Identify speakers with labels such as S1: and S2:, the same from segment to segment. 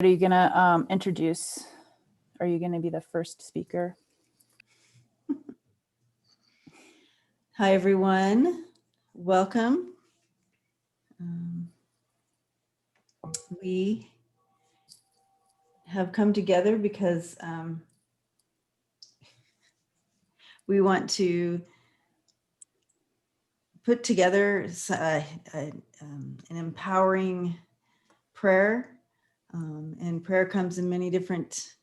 S1: Are you gonna introduce? Are you gonna be the first speaker?
S2: Hi, everyone. Welcome. We have come together because we want to put together an empowering prayer. And prayer comes in many different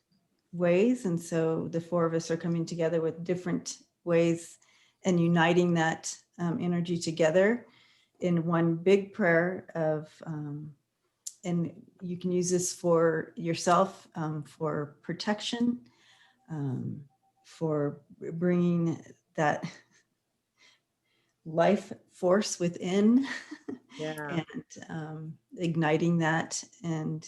S2: ways. And so the four of us are coming together with different ways and uniting that energy together in one big prayer of, and you can use this for yourself, for protection, for bringing that life force within, and igniting that and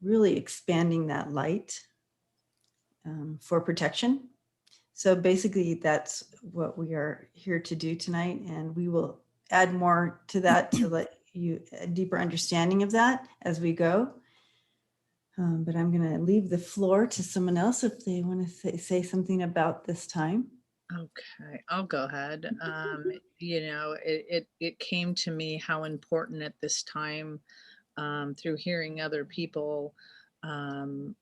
S2: really expanding that light for protection. So basically that's what we are here to do tonight, and we will add more to that to let you a deeper understanding of that as we go. But I'm going to leave the floor to someone else if they want to say something about this time.
S3: Okay, I'll go ahead. You know, it came to me how important at this time, through hearing other people and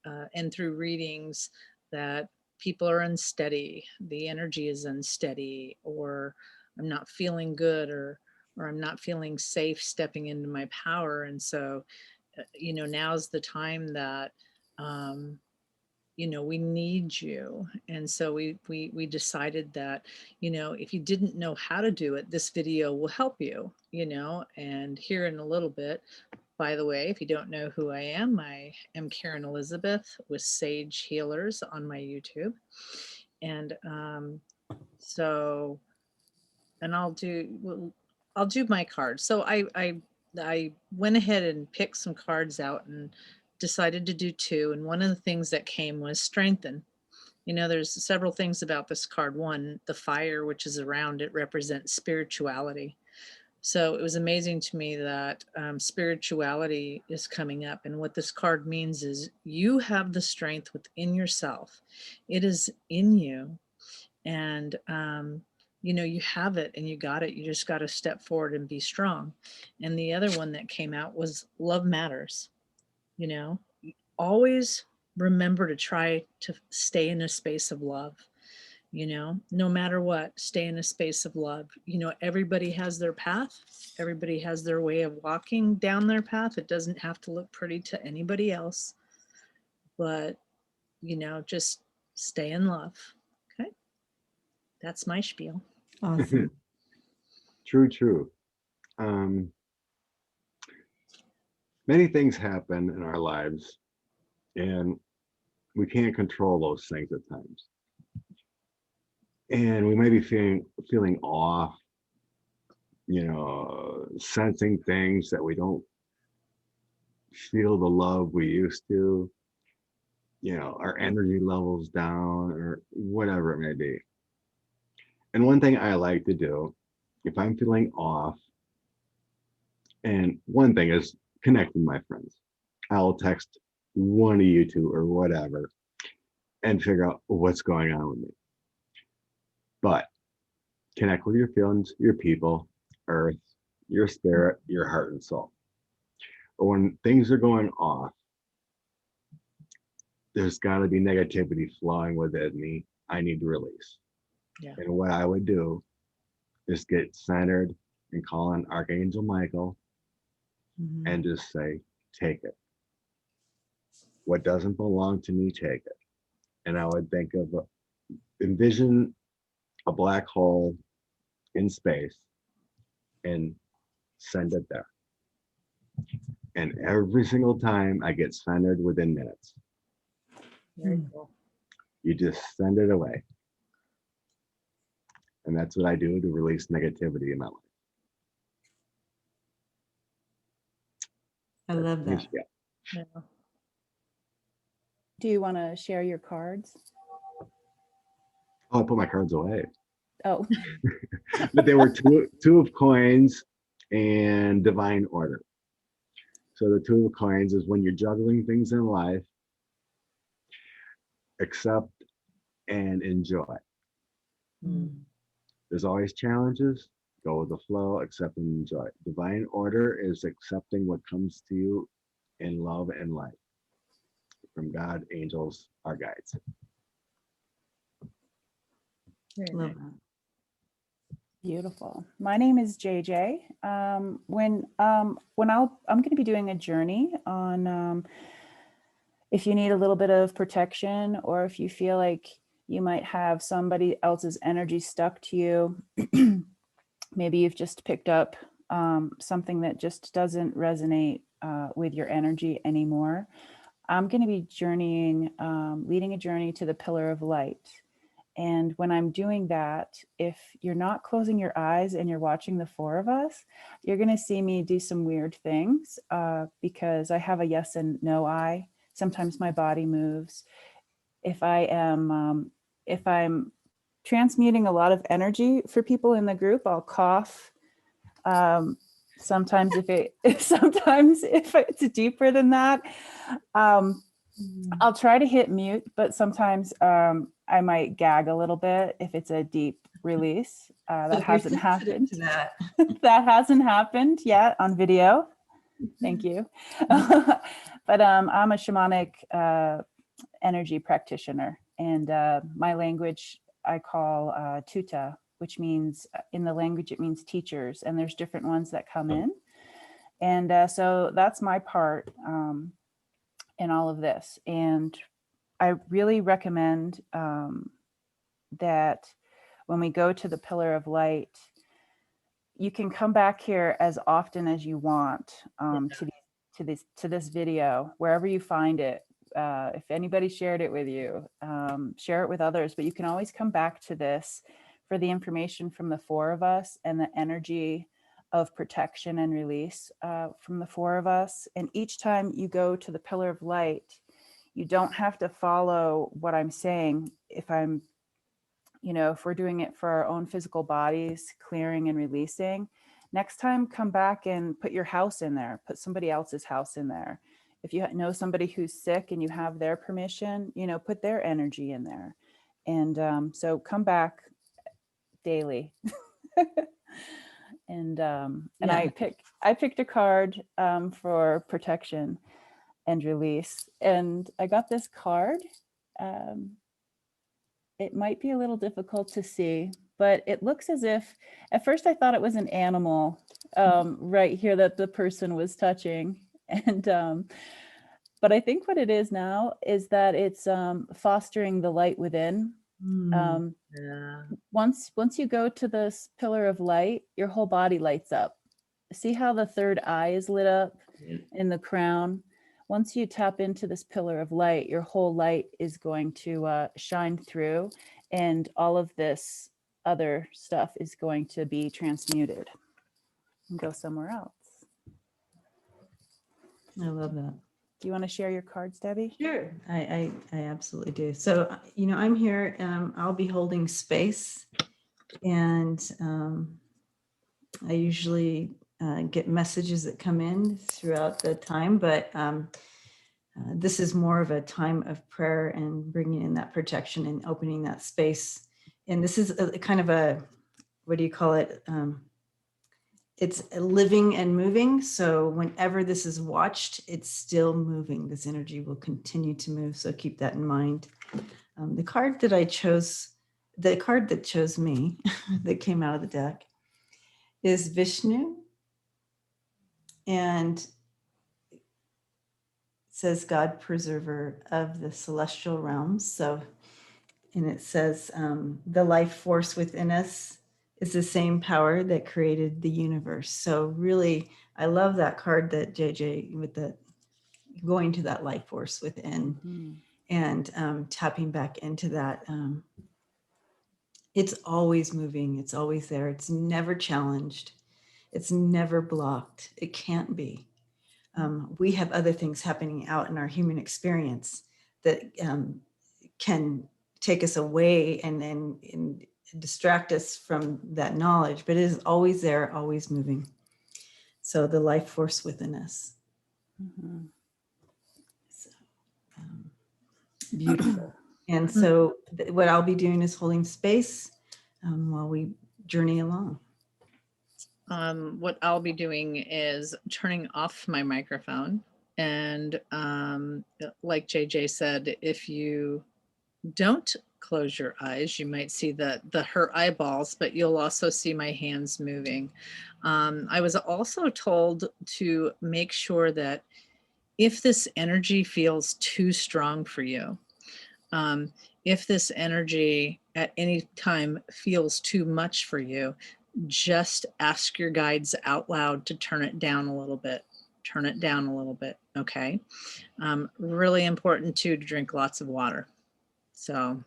S3: through readings, that people are unsteady. The energy is unsteady, or I'm not feeling good, or I'm not feeling safe stepping into my power. And so, you know, now's the time that you know, we need you. And so we decided that, you know, if you didn't know how to do it, this video will help you, you know. And here in a little bit, by the way, if you don't know who I am Karen Elizabeth with Sage Healers on my YouTube. And so, and I'll do my cards. So I went ahead and picked some cards out and decided to do two. And one of the things that came was strengthen. You know, there's several things about this card. One, the fire, which is around it, represents spirituality. So it was amazing to me that spirituality is coming up. And what this card means is you have the strength within yourself. It is in you. And, you know, you have it and you got it. You just got to step forward and be strong. And the other one that came out was love matters. You know, always remember to try to stay in a space of love. You know, no matter what, stay in a space of love. You know, everybody has their path. Everybody has their way of walking down their path. It doesn't have to look pretty to anybody else, but, you know, just stay in love. Okay. That's my spiel.
S2: Awesome.
S4: True. Many things happen in our lives and we can't control those things at times. And we may be feeling off, you know, sensing things that we don't feel the love we used to, you know, our energy levels down or whatever it may be. And one thing I like to do, if I'm feeling off, and one thing is connect with my friends. I'll text one of you two or whatever and figure out what's going on with me. But connect with your feelings, your people, earth, your spirit, your heart and soul. But when things are going off, there's got to be negativity flowing within me. I need to release.
S3: Yeah.
S4: And what I would do is get centered and call on Archangel Michael and just say, take it. What doesn't belong to me, take it. And I would think of, envision a black hole in space and send it there. And every single time I get centered within minutes.
S3: Very cool.
S4: You just send it away. And that's what I do to release negativity in my life.
S2: I love that.
S3: Yeah.
S1: Do you want to share your cards?
S4: Oh, I put my cards away.
S1: Oh,
S4: But they were two of coins and divine order. So the Two of Coins is when you're juggling things in life, accept and enjoy.
S3: Mm.
S4: There's always challenges. Go with the flow, accept and enjoy. Divine order is accepting what comes to you in love and light from God, angels, our guides.
S3: Very
S2: Love
S3: nice.
S2: that.
S1: Beautiful. My name is JJ. I'm going to be doing a journey on if you need a little bit of protection, or if you feel like you might have somebody else's energy stuck to you. Maybe you've just picked up something that just doesn't resonate with your energy anymore. I'm going to be journeying, leading a journey to the pillar of light. And when I'm doing that, if you're not closing your eyes and you're watching the four of us, you're going to see me do some weird things because I have a yes and no eye. Sometimes my body moves. If I'm transmuting a lot of energy for people in the group, I'll cough. Sometimes if it's deeper than that, I'll try to hit mute, but sometimes I might gag a little bit if it's a deep release.
S2: So
S1: That
S2: if you're
S1: hasn't
S2: sensitive
S1: happened.
S2: to that.
S1: That hasn't happened yet on video. Thank you. But I'm a shamanic energy practitioner, and my language I call tuta, which means in the language it means teachers, and there's different ones that come in. And so that's my part in all of this. And I really recommend that when we go to the pillar of light, you can come back here as often as you want to this video, wherever you find it. If anybody shared it with you, share it with others, but you can always come back to this for the information from the four of us and the energy of protection and release from the four of us. And each time you go to the pillar of light, you don't have to follow what I'm saying. If we're doing it for our own physical bodies, clearing and releasing, next time come back and put your house in there, put somebody else's house in there. If you know somebody who's sick and you have their permission, put their energy in there. And so come back daily. And
S2: Yeah.
S1: I picked a card for protection and release, and I got this card. It might be a little difficult to see, but it looks as if, at first I thought it was an animal right here that the person was touching. And but I think what it is now is that it's fostering the light within.
S3: Yeah.
S1: Once you go to this pillar of light, your whole body lights up. See how the third eye is lit up in the crown? Once you tap into this pillar of light, your whole light is going to shine through, and all of this other stuff is going to be transmuted and go somewhere else.
S2: I love that.
S1: Do you want to share your cards, Debbie?
S2: Sure, I absolutely do. So, I'm here, I'll be holding space, and I usually get messages that come in throughout the time, but this is more of a time of prayer and bringing in that protection and opening that space. And this is a kind of a, what do you call it? It's living and moving. So whenever this is watched, it's still moving. This energy will continue to move. So keep that in mind. The card that I chose, the card that chose me, that came out of the deck, is Vishnu. And it says God preserver of the celestial realms. So, and it says the life force within us is the same power that created the universe. So really, I love that card that JJ, with the going to that life force within.
S1: Mm-hmm.
S2: And tapping back into that. It's always moving. It's always there. It's never challenged. It's never blocked. It can't be. We have other things happening out in our human experience that can take us away and distract us from that knowledge, but it is always there, always moving. So the life force within us.
S1: Mhm.
S2: So, beautiful. And so what I'll be doing is holding space while we journey along.
S3: What I'll be doing is turning off my microphone. And like JJ said, if you don't close your eyes, you might see her eyeballs, but you'll also see my hands moving. I was also told to make sure that if this energy feels too strong for you, if this energy at any time feels too much for you, just ask your guides out loud to turn it down a little bit. Turn it down a little bit. Okay. Really important too to drink lots of water. So,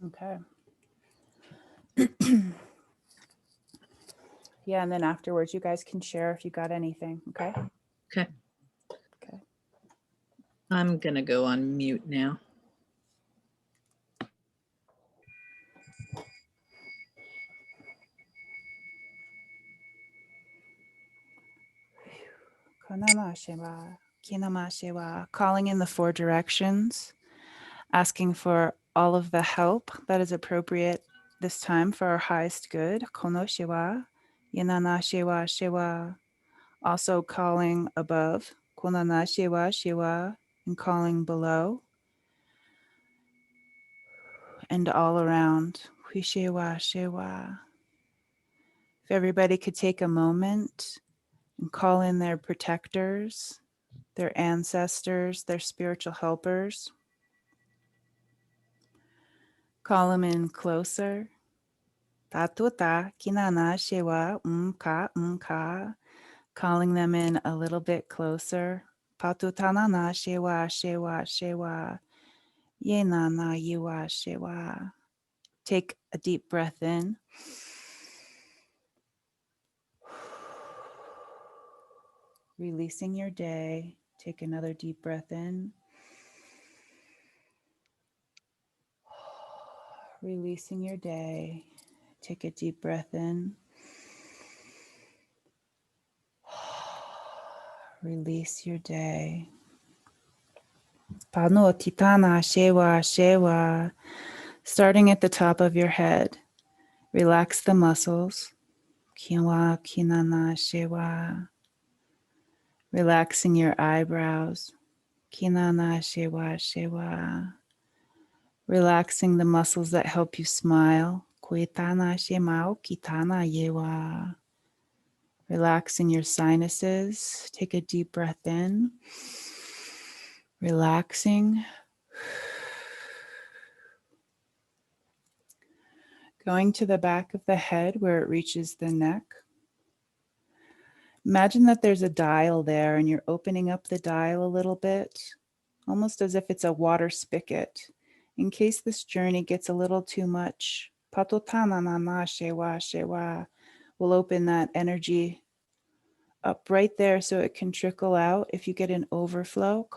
S1: Okay. Yeah, and then afterwards, you guys can share if you got anything. Okay.
S3: okay.
S1: Okay.
S3: I'm going to go on mute now.
S1: Calling in the 4 directions, asking for all of the help that is appropriate this time for our highest good. Kono shiwa, yanana shiwa shiwa. Also calling above, konana shiwa shiwa, and calling below and all around. Shiwa shiwa. If everybody could take a moment and call in their protectors, their ancestors, their spiritual helpers. Call them in closer. Tatuta, kinana, shewa, ka. Calling them in a little bit closer. Patutanana, shewa. Yenana, yiwa, shewa. Take a deep breath in. Releasing your day. Take another deep breath in. Releasing your day. Take a deep breath in. Release your day. Pano titana shewa. Starting at the top of your head. Relax the muscles. Kiwa kinana shewa. Relaxing your eyebrows. Kinana shewa. Relaxing the muscles that help you smile. Kuitana shemao kitana yewa. Relaxing your sinuses. Take a deep breath in. Relaxing. Going to the back of the head where it reaches the neck. Imagine that there's a dial there and you're opening up the dial a little bit, almost as if it's a water spigot. In case this journey gets a little too much, patotana shewa. We'll open that energy up right there so it can trickle out. If you get an overflow,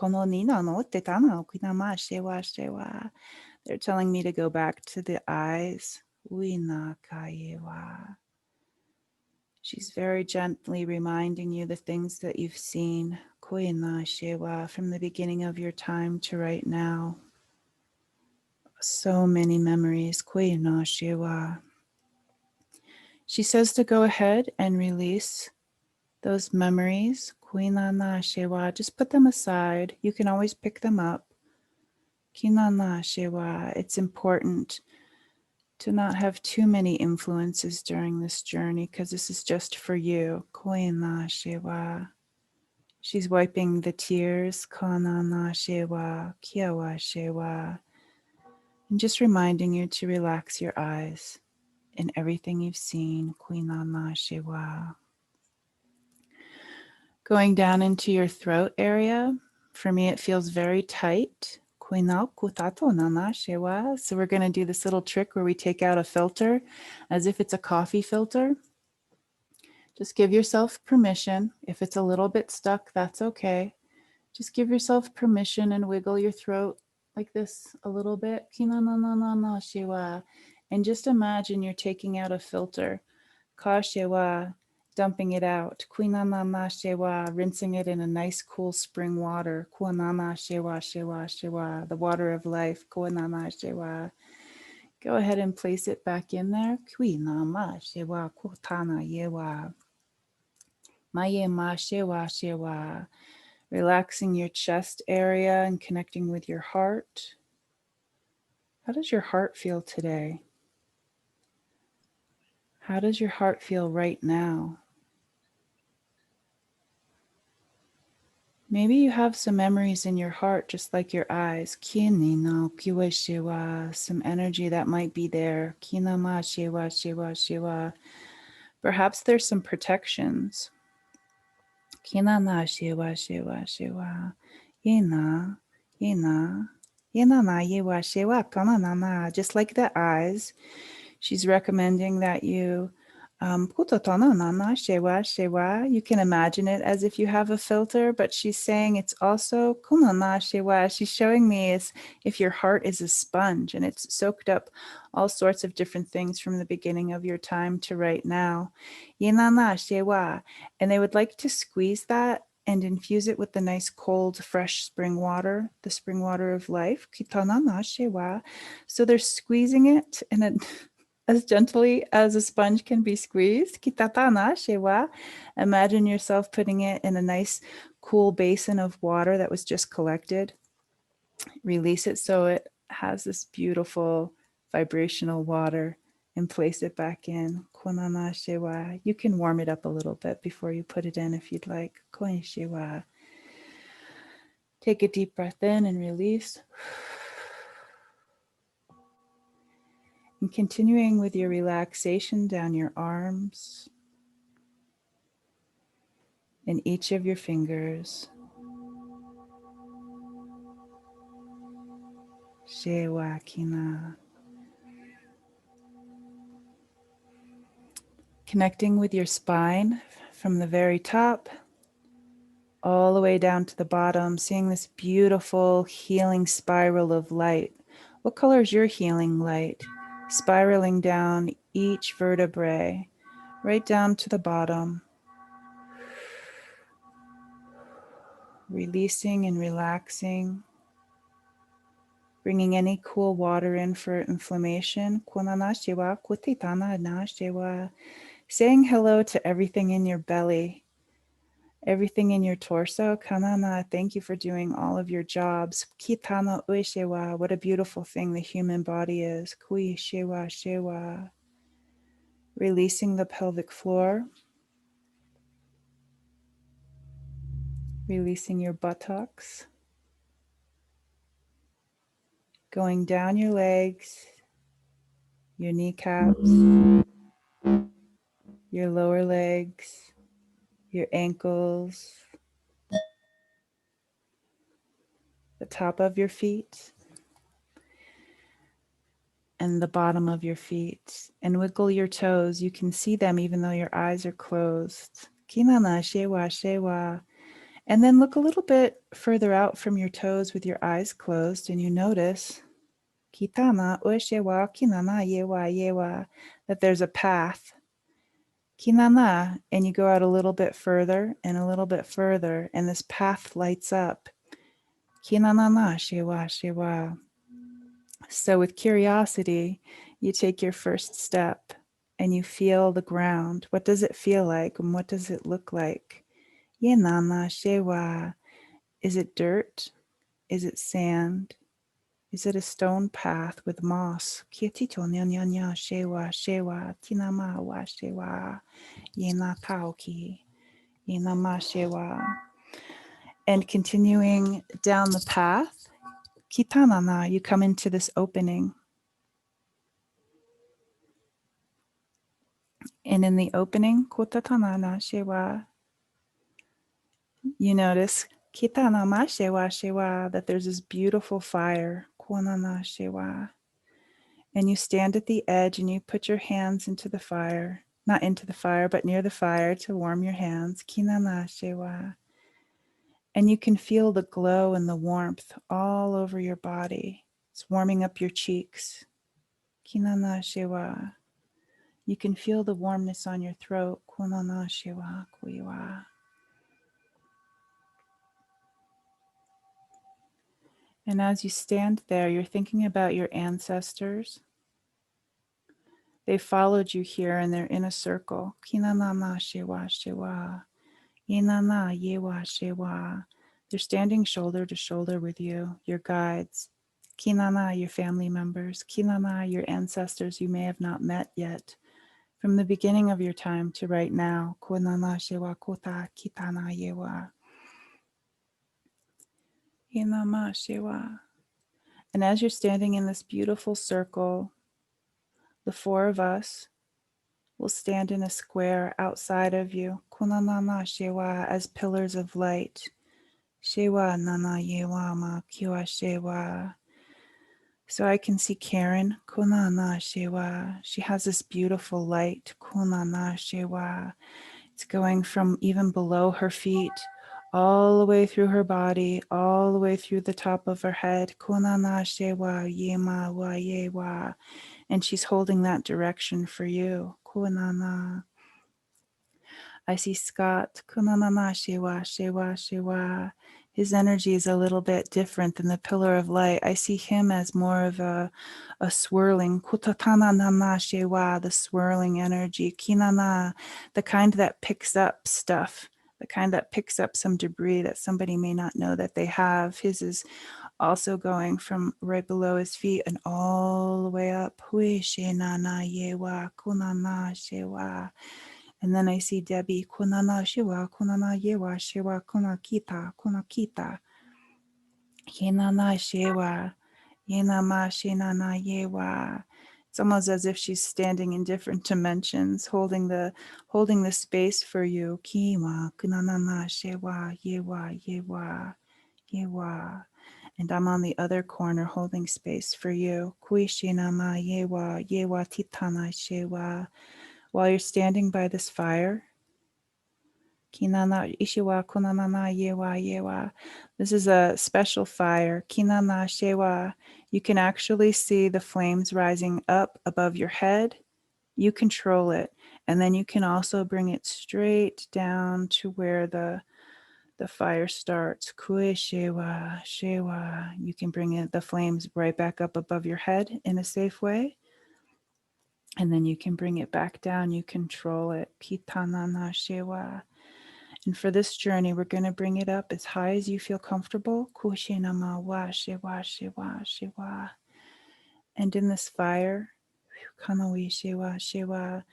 S1: they're telling me to go back to the eyes. She's very gently reminding you the things that you've seen from the beginning of your time to right now. So many memories. She says to go ahead and release those memories. Just put them aside. You can always pick them up. It's important to not have too many influences during this journey because this is just for you. She's wiping the tears. And just reminding you to relax your eyes in everything you've seen. Going down into your throat area. For me, it feels very tight. So we're going to do this little trick where we take out a filter as if it's a coffee filter. Just give yourself permission. If it's a little bit stuck, that's okay. Just give yourself permission and wiggle your throat like this a little bit. And just imagine you're taking out a filter. dumping it out. Kuinanana shewa, rinsing it in a nice cool spring water. Kuanana shewa, shewa, shewa, the water of life. Kuanana shewa. Go ahead and place it back in there. Kuinama shewa, kutana yewa. Maye ma shewa, shewa. Relaxing your chest area and connecting with your heart. How does your heart feel today? How does your heart feel right now? Maybe you have some memories in your heart, just like your eyes. Kini no kiwa shiwa, some energy that might be there. Kina ma shiwa, shiwa, shiwa. Perhaps there's some protections. Kina na shiwa, shiwa, shiwa. Yena, yena, yena na yiwa shiwa, kana na na. Just like the eyes, she's recommending that you you can imagine it as if you have a filter, but she's saying it's also she's showing me as if your heart is a sponge and it's soaked up all sorts of different things from the beginning of your time to right now. And they would like to squeeze that and infuse it with the nice cold fresh spring water, the spring water of life. So they're squeezing it in a as gently as a sponge can be squeezed. Kitatana shewa. Imagine yourself putting it in a nice cool basin of water that was just collected. Release it so it has this beautiful vibrational water and place it back in. Konana shewa. You can warm it up a little bit before you put it in if you'd like. Koin shewa. Take a deep breath in and release. And continuing with your relaxation down your arms and each of your fingers. Shewa kina. Connecting with your spine from the very top all the way down to the bottom, seeing this beautiful healing spiral of light. What color is your healing light? Spiraling down each vertebrae, right down to the bottom. Releasing and relaxing. Bringing any cool water in for inflammation. Saying hello to everything in your belly, everything in your torso. Kanana, thank you for doing all of your jobs. Kitana ueshewa, what a beautiful thing the human body is. Kui shewa shewa. Releasing the pelvic floor. Releasing your buttocks. Going down your legs, your kneecaps, your lower legs, your ankles, the top of your feet, and the bottom of your feet. And wiggle your toes. You can see them even though your eyes are closed. Kinana shewa shewa. And then look a little bit further out from your toes with your eyes closed, and you notice kitana ueshewa kinana yewa yewa, that there's a path. Kinana, and you go out a little bit further and a little bit further, and this path lights up. Kinanana shewa shewa. So with curiosity, you take your first step and you feel the ground. What does it feel like and what does it look like? Yenana shewa. Is it dirt? Is it sand? Is it a stone path with moss? Kietito nyanya shewa shewa tinama wa shewa yena kauki yenama shewa. And continuing down the path, kitanana, you come into this opening. And in the opening, kotatanana shewa, you notice kitana ma shewa shewa, that there's this beautiful fire, kwanana shewa. And you stand at the edge and you put your hands into the fire, not into the fire, but near the fire to warm your hands, kinana shewa. And you can feel the glow and the warmth all over your body. It's warming up your cheeks, kinana shewa. You can feel the warmness on your throat. Kunana shiwa kuiwa. And as you stand there, you're thinking about your ancestors. They followed you here and they're in a circle. Kinanana shiwa shiwa. Inana yewa shiwa. They're standing shoulder to shoulder with you, your guides. Kinana, your family members. Kinana, your ancestors you may have not met yet. From the beginning of your time to right now. Kunana shiwa kota kitana yewa. Inama shiwa. And as you're standing in this beautiful circle, the four of us will stand in a square outside of you, kunanana shewa, as pillars of light. Shewa nana yewa ma kiwa shewa. So I can see Karen, kunana shewa. She has this beautiful light, kunana shewa. It's going from even below her feet, all the way through her body, all the way through the top of her head. Kunana shewa yema wa yewa. And she's holding that direction for you. Kunana. I see Scott. Kunanana shewa, shewa, shewa. His energy is a little bit different than the pillar of light. I see him as more of a swirling. Kutatana nana shewa, the swirling energy. Kinana, the kind that picks up stuff, the kind that picks up some debris that somebody may not know that they have. His is also going from right below his feet and all the way up. Hui she nana yewa, kunana shewa. And then I see Debbie, kunana shiwa, kunana yewa, shiwa, kunakita, kunakita. Hinana shewa, yinama shinana yewa. It's almost as if she's standing in different dimensions, holding the space for you. Kima, kunanana shewa, yewa, yewa, yewa. And I'm on the other corner holding space for you. Kuishinama yewa, yewa titana shewa. While you're standing by this fire, kinana ishiwa kunanana yewa yewa. This is a special fire. Kinana shewa. You can actually see the flames rising up above your head. You control it. And then you can also bring it straight down to where the fire starts. Kue shewa, shewa. You can bring the flames right back up above your head in a safe way. And then you can bring it back down. You control it. Kitanana shewa. And for this journey, we're going to bring it up as high as you feel comfortable. Kushinama wa shewa shewa shewa. And in this fire, kanawi shewa shewa.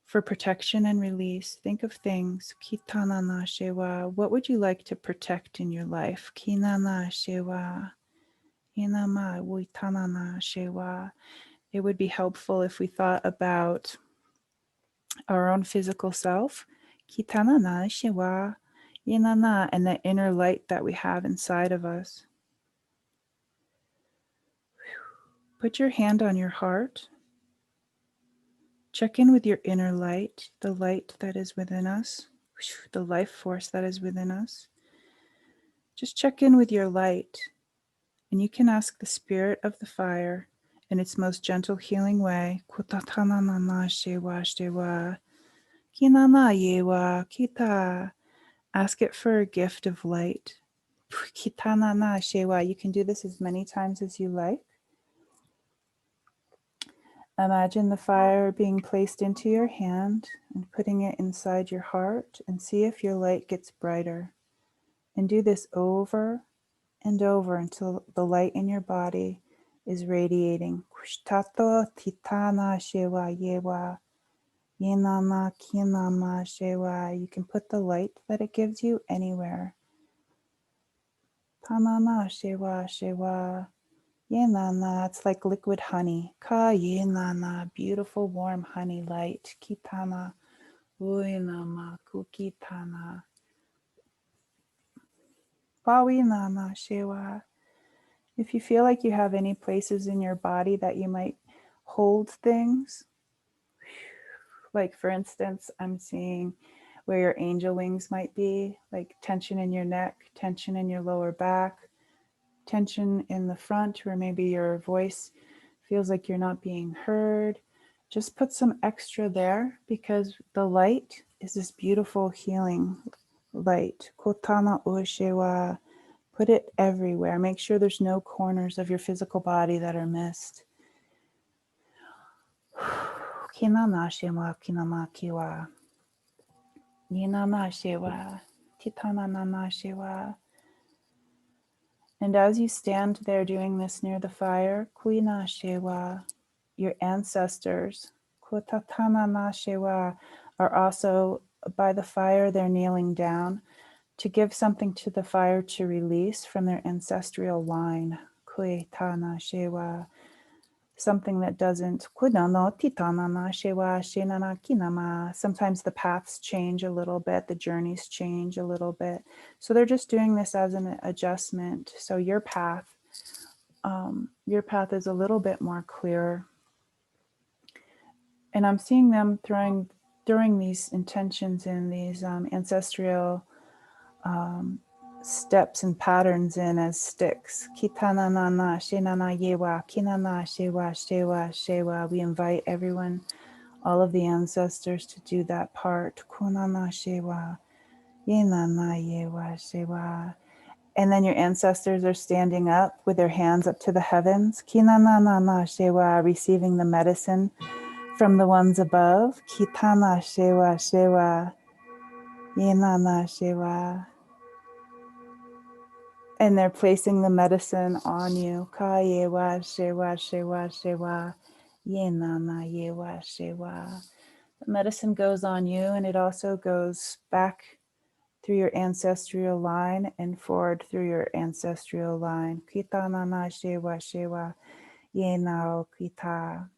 S1: For protection and release, think of things. Kitanana shewa. What would you like to protect in your life? Kinana shewa. Inama witanana shewa. It would be helpful if we thought about our own physical self, kitanana shiwa, inana, and the inner light that we have inside of us. Put your hand on your heart. Check in with your inner light, the light that is within us, the life force that is within us. Just check in with your light, and you can ask the spirit of the fire in its most gentle healing way. Kutatanana shewa shewa. Kinana yewa kita. Ask it for a gift of light. Kitanana shewa. You can do this as many times as you like. Imagine the fire being placed into your hand and putting it inside your heart, and see if your light gets brighter. And do this over and over until the light in your body is radiating. Kushtato titana shewa yewa. Yinama kinama shewa. You can put the light that it gives you anywhere. Tanana shewa shewa. Yenana. It's like liquid honey. Ka yenana. Beautiful warm honey light. Kitana. Uinama kukitana. Pawinana shewa. If you feel like you have any places in your body that you might hold things, like for instance, I'm seeing where your angel wings might be, like tension in your neck, tension in your lower back, tension in the front where maybe your voice feels like you're not being heard. Just put some extra there because the light is this beautiful healing light. Kotana Ueshewa. Put it everywhere. Make sure there's no corners of your physical body that are missed. Kinana Shewa Kinama Kiwa. Ninana Shewa. Titana Nana Shewa. And as you stand there doing this near the fire, Kuina Shewa, your ancestors, Kutatana Na Shewa, are also by the fire. They're kneeling down to give something to the fire to release from their ancestral line. Kuitana Shewa, something that doesn't. Kunano Titana Na Shewa, Shenana Kinama. Sometimes the paths change a little bit, the journeys change a little bit. So they're just doing this as an adjustment. So your path is a little bit more clear. And I'm seeing them throwing these intentions in, these ancestral steps and patterns in as sticks. Kitana na na, shenana yewa, kinana shewa, shewa, shewa. We invite everyone, all of the ancestors, to do that part. Kunana shewa, yenana yewa, shewa. And then your ancestors are standing up with their hands up to the heavens. Kinana na na shewa, receiving the medicine from the ones above. Kitana shewa, shewa, yenana shewa. And they're placing the medicine on you. Ka yewa, shewa, shewa, shewa, yenana yewa, shewa. The medicine goes on you, and it also goes back through your ancestral line and forward through your ancestral line. Kita nana shewa shewa yena kita.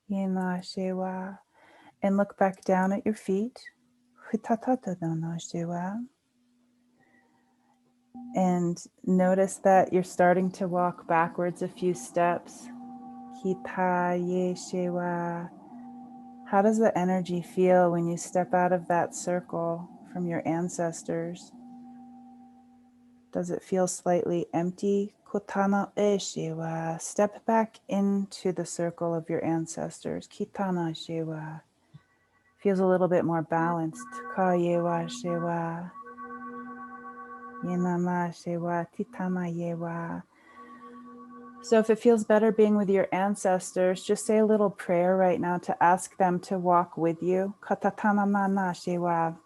S1: Yena shewa. And look back down at your feet. Hitatata nana shewa. And notice that you're starting to walk backwards a few steps. Kita ye shewa. How does the energy feel when you step out of that circle from your ancestors? Does it feel slightly empty? Kotana e shewa. Step back into the circle of your ancestors. Kitana shewa. Feels a little bit more balanced. Ka yewa shewa. Yenana shewa. Titana yewa. So if it feels better being with your ancestors, just say a little prayer right now to ask them to walk with you. Katatana nana shewa.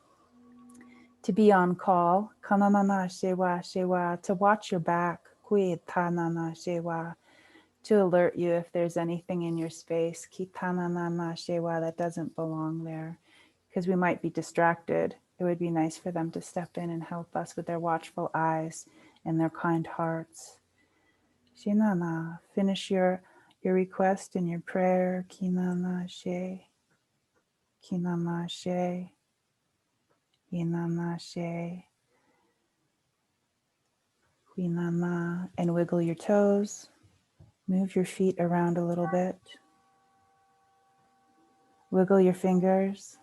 S1: To be on call. Kananana shewa shewa. To watch your back. Kuitanana shewa. To alert you if there's anything in your space. Kitanana shewa that doesn't belong there. Because we might be distracted. It would be nice for them to step in and help us with their watchful eyes and their kind hearts. Shinana, finish your request and your prayer. Kinana she, kinana she, inana she, kinana, and wiggle your toes. Move your feet around a little bit. Wiggle your fingers.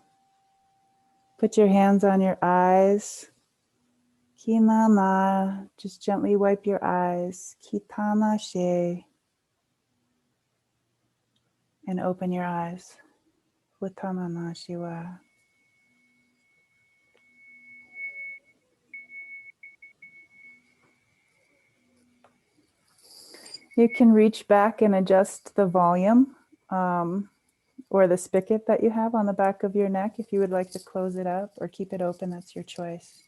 S1: Put your hands on your eyes. Kinana, just gently wipe your eyes. Kitana she, and open your eyes. Watanana shiwa. You can reach back and adjust the volume or the spigot that you have on the back of your neck. If you would like to close it up or keep it open, that's your choice.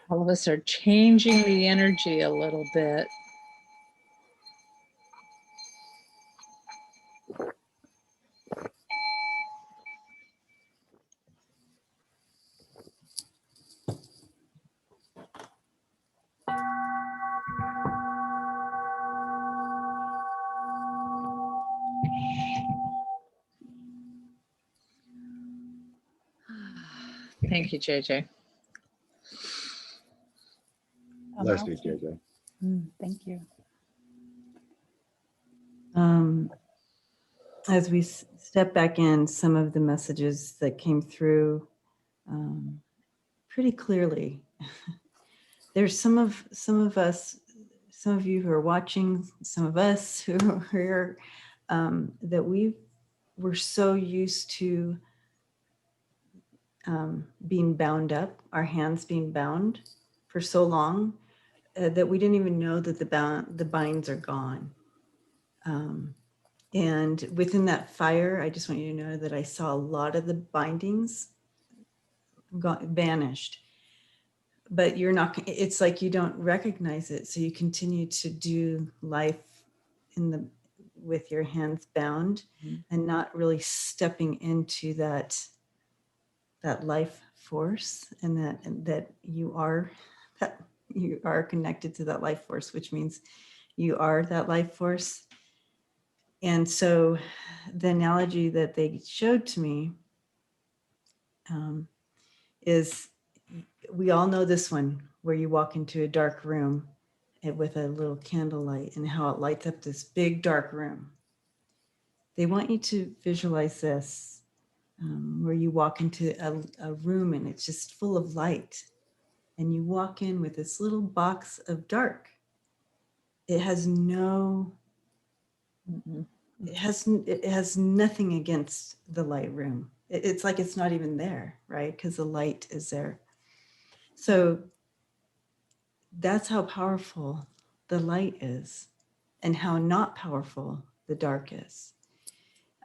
S3: All of us are changing the energy a little bit. Thank you, JJ.
S4: Bless you, JJ.
S1: Thank you.
S2: as we step back in, some of the messages that came through pretty clearly. There's some of us, some of you who are watching, some of us who are here, that we're so used to being bound up, our hands being bound for so long that we didn't even know that the binds are gone. And within that fire, I just want you to know that I saw a lot of the bindings vanished. But you're not, it's like you don't recognize it. So you continue to do life with your hands bound and not really stepping into that life force, and that you are connected to that life force, which means you are that life force. And so the analogy that they showed to me is, we all know this one, where you walk into a dark room with a little candlelight and how it lights up this big dark room. They want you to visualize this, where you walk into a room and it's just full of light. And you walk in with this little box of dark. It has no, it has nothing against the light room. It's like it's not even there, right? Because the light is there. So that's how powerful the light is, and how not powerful the dark is.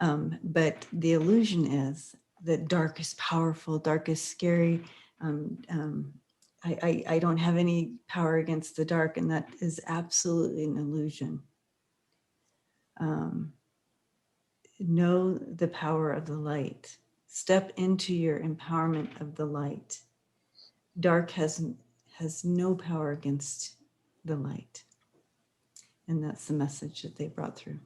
S2: But the illusion is that dark is powerful, dark is scary. I don't have any power against the dark, and that is absolutely an illusion. Know the power of the light. Step into your empowerment of the light. Dark has no power against the light. And that's the message that they brought through.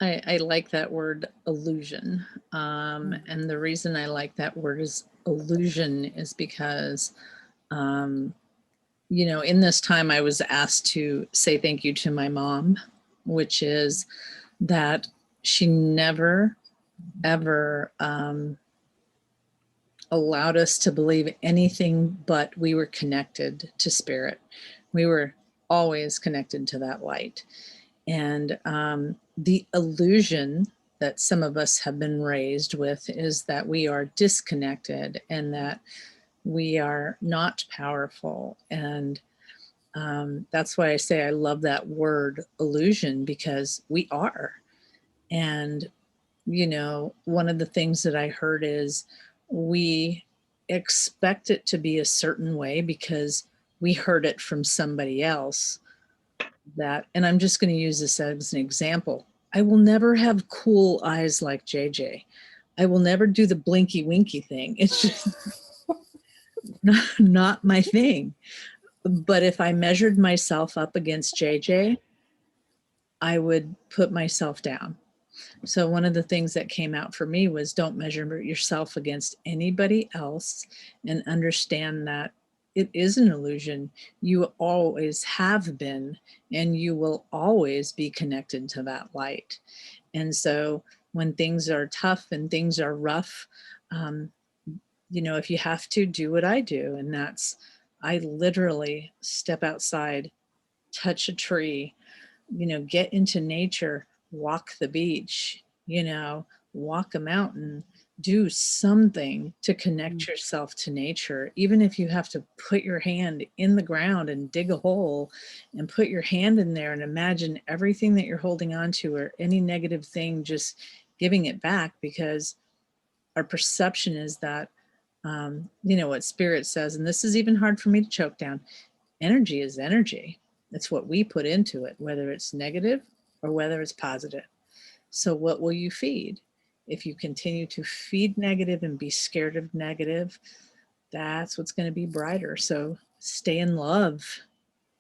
S3: I like that word illusion. And the reason I like that word is illusion is because, you know, in this time I was asked to say thank you to my mom, which is that she never, ever allowed us to believe anything but we were connected to spirit. We were always connected to that light. And the illusion that some of us have been raised with is that we are disconnected and that we are not powerful. And that's why I say I love that word illusion, because we are. And, you know, one of the things that I heard is we expect it to be a certain way because we heard it from somebody else. That, and I'm just going to use this as an example. I will never have cool eyes like JJ. I will never do the blinky winky thing. It's just not my thing. But if I measured myself up against JJ, I would put myself down. So one of the things that came out for me was don't measure yourself against anybody else, and understand that it is an illusion. You always have been, and you will always be connected to that light. And so when things are tough and things are rough, you know, if you have to, do what I do. And that's, I literally step outside, touch a tree, you know, get into nature, walk the beach, you know, walk a mountain, do something to connect yourself to nature. Even if you have to put your hand in the ground and dig a hole and put your hand in there and imagine everything that you're holding on to or any negative thing, just giving it back, because our perception is that, you know, what spirit says, and this is even hard for me to choke down, energy is energy. It's what we put into it, whether it's negative or whether it's positive. So what will you feed? If you continue to feed negative and be scared of negative, that's what's going to be brighter. So stay in love.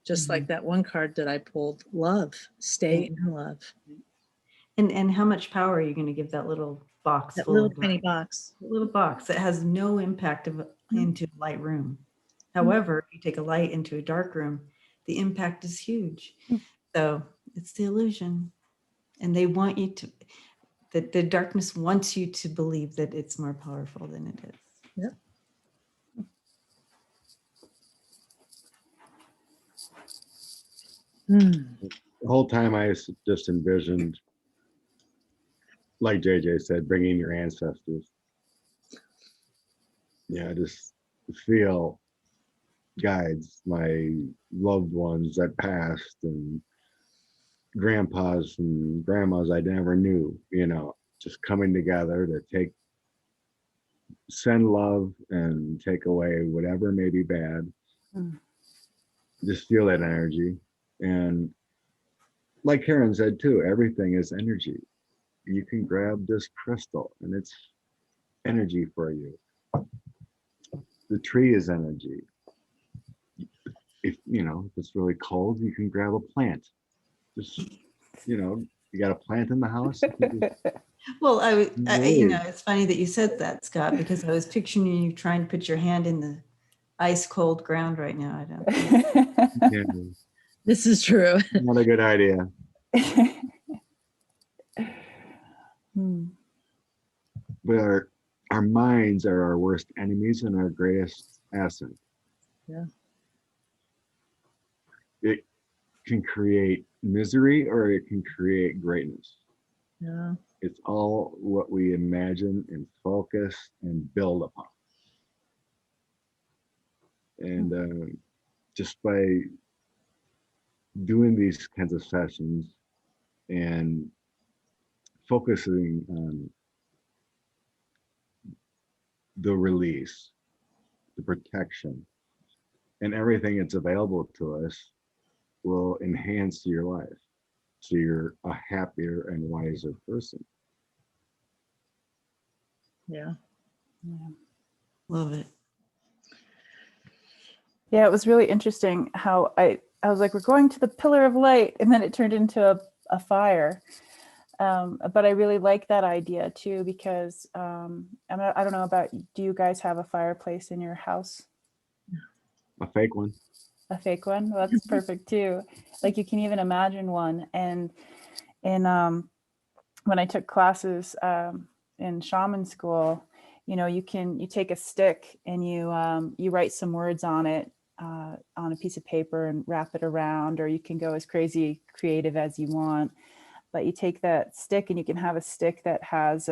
S3: Just like that one card that I pulled, love, stay in love.
S2: And how much power are you going to give that little box?
S3: That
S2: full
S3: little
S2: of
S3: tiny
S2: light?
S3: box.
S2: A little box that has no impact into a light room. However, if you take a light into a dark room, the impact is huge. So it's the illusion. And they want you to, that the darkness wants you to believe that it's more powerful than it is.
S3: Yep.
S4: The whole time just envisioned, like JJ said, bringing your ancestors. Yeah, just feel guides, my loved ones that passed, and grandpas and grandmas I never knew, just coming together to send love and take away whatever may be bad.
S1: Mm.
S4: Just feel that energy. And like Karen said too, everything is energy. You can grab this crystal and it's energy for you. The tree is energy. If it's really cold, you can grab a plant. Just you got a plant in the house.
S2: Well, it's funny that you said that, Scott, because I was picturing you trying to put your hand in the ice cold ground right now. I don't think.
S4: Yeah,
S3: This is true.
S4: not a good idea.
S1: Hmm.
S4: But our minds are our worst enemies and our greatest asset.
S3: Yeah.
S4: It can create misery or it can create greatness.
S3: Yeah.
S4: It's all what we imagine and focus and build upon. And just by doing these kinds of sessions and focusing on the release, the protection, and everything that's available to us will enhance your life. So you're a happier and wiser person.
S3: Yeah.
S1: Yeah.
S2: Love it.
S1: Yeah, it was really interesting how I was like, we're going to the pillar of light, and then it turned into a fire. But I really like that idea too, because I don't know about, do you guys have a fireplace in your house?
S4: A fake one.
S1: A fake one? Well, that's perfect too. Like you can even imagine one. And when I took classes in shaman school, you take a stick and you write some words on it on a piece of paper and wrap it around, or you can go as crazy creative as you want. But you take that stick and you can have a stick that has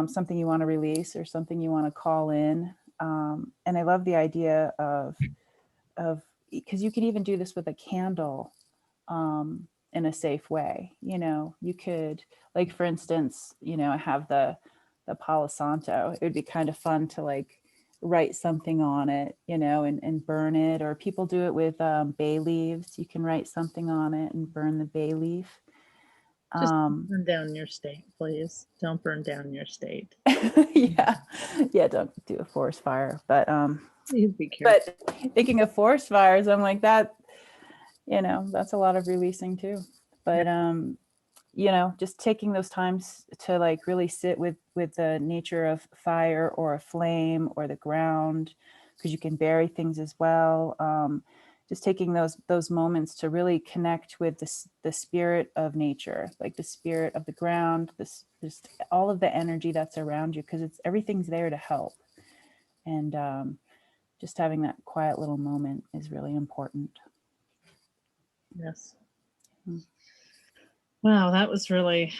S1: something you want to release or something you want to call in. And I love the idea of because you could even do this with a candle in a safe way. You could, like, for instance, I have the Palo Santo. It would be kind of fun to like write something on it, and burn it. Or people do it with bay leaves. You can write something on it and burn the bay leaf.
S3: Just don't burn down your state, please. Don't burn down your state.
S1: yeah, don't do a forest fire. But
S3: Please be careful.
S1: but thinking of forest fires, I'm like that, that's a lot of releasing too. But just taking those times to like really sit with the nature of fire or a flame or the ground, because you can bury things as well. Just taking those moments to really connect with the spirit of nature, like the spirit of the ground, just all of the energy that's around you, because everything's there to help. And just having that quiet little moment is really important.
S3: Yes.
S1: Hmm.
S3: Wow, that was really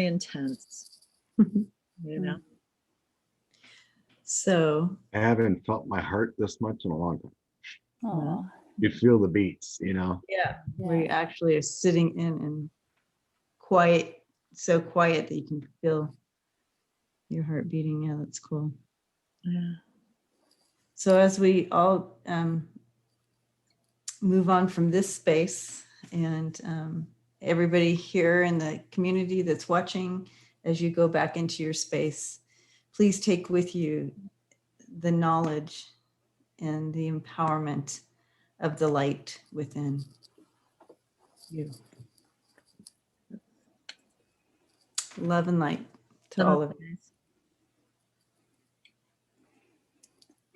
S3: intense.
S2: So
S4: I haven't felt my heart this much in a long time.
S1: Aw.
S4: You feel the beats,
S2: yeah, we actually are sitting in quiet, so quiet that you can feel your heart beating. Yeah, that's cool.
S3: Yeah.
S2: So as we all move on from this space, and everybody here in the community that's watching, as you go back into your space, please take with you the knowledge and the empowerment of the light within you. Love and light to all of you.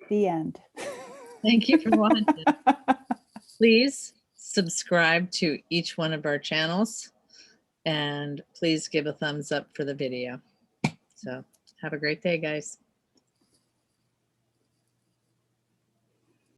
S1: The end.
S3: Thank you for watching. Please subscribe to each one of our channels. And please give a thumbs up for the video. So have a great day, guys.